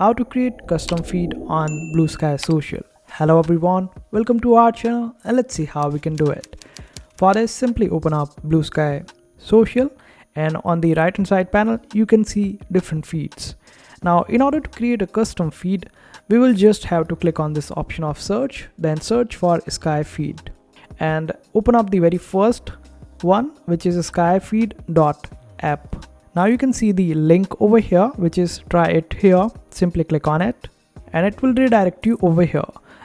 how to create custom feed on Bluesky Social. Hello everyone, welcome to our channel and let's see how we can do it. For this, simply open up Bluesky Social and on the right hand side panel you can see different feeds. Now in order to create a custom feed, we will just have to click on this option of search, then search for Sky Feed and open up the very first one, which is skyfeed.app. Now you can see the link over here, which is try it here. Simply click on it and it will redirect you over here.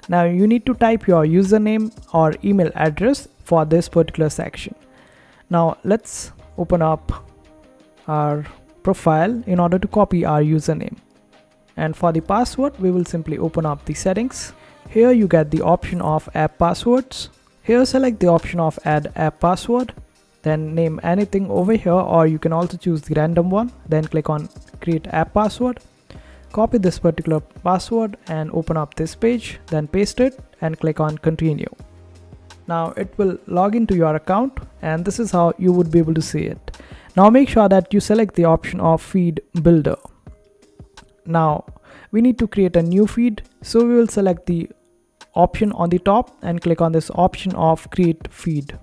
Now you need to type your username or email address for this particular section. Now let's open up our profile in order to copy our username. And for the password, we will simply open up the settings. Here you get the option of app passwords. Here select the option of add app password. Then name anything over here, or you can also choose the random one. Then click on create app password. Copy this particular password and open up this page. Then paste it and click on continue. Now it will log into your account and this is how you would be able to see it. Now make sure that you select the option of feed builder. Now we need to create a new feed, so we will select the option on the top and click on this option of create feed.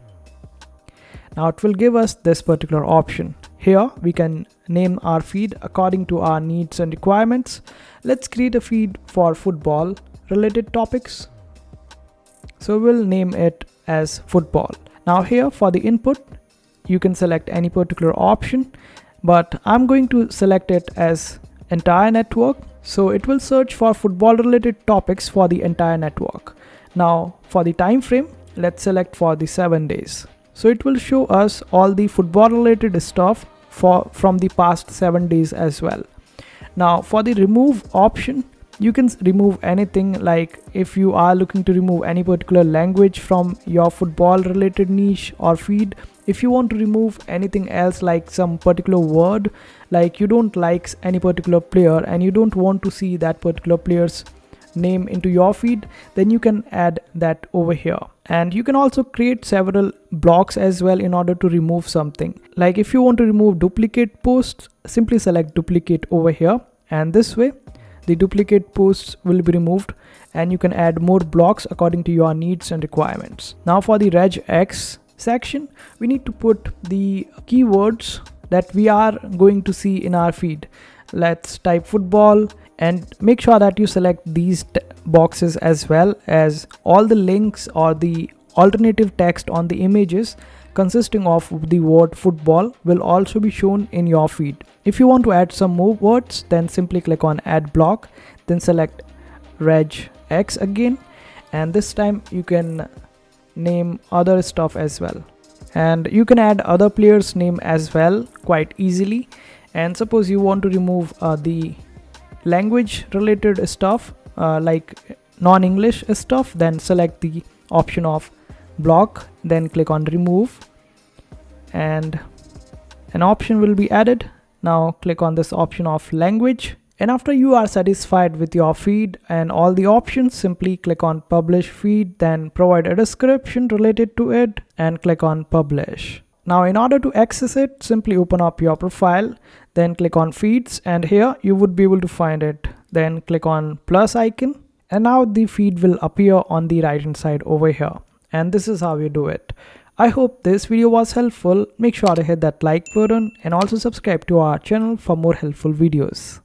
Now it will give us this particular option. Here we can name our feed according to our needs and requirements. Let's create a feed for football related topics. So we'll name it as football. Now here for the input, you can select any particular option, but I'm going to select it as entire network. So it will search for football related topics for the entire network. Now for the time frame, let's select for the 7 days. So it will show us all the football related stuff from the past 7 days as well. Now for the remove option, you can remove anything, like if you are looking to remove any particular language from your football related niche or feed. If you want to remove anything else, like some particular word, like you don't like any particular player and you don't want to see that particular player's name into your feed, then you can add that over here. And you can also create several blocks as well in order to remove something. Like if you want to remove duplicate posts, simply select duplicate over here, and this way the duplicate posts will be removed and you can add more blocks according to your needs and requirements. Now for the regex section, we need to put the keywords that we are going to see in our feed. Let's type football and make sure that you select these boxes, as well as all the links or the alternative text on the images consisting of the word football will also be shown in your feed. If you want to add some more words, then simply click on add block, then select regex again, and this time you can name other stuff as well. And you can add other players' name as well quite easily. And suppose you want to remove the language related stuff, like non-English stuff, then select the option of block, then click on remove and an option will be added. Now click on this option of language, and after you are satisfied with your feed and all the options, simply click on publish feed, then provide a description related to it and click on publish. Now in order to access it, simply open up your profile, then click on feeds, and here you would be able to find it. Then click on plus icon and now the feed will appear on the right hand side over here. And this is how you do it. I hope this video was helpful. Make sure to hit that like button and also subscribe to our channel for more helpful videos.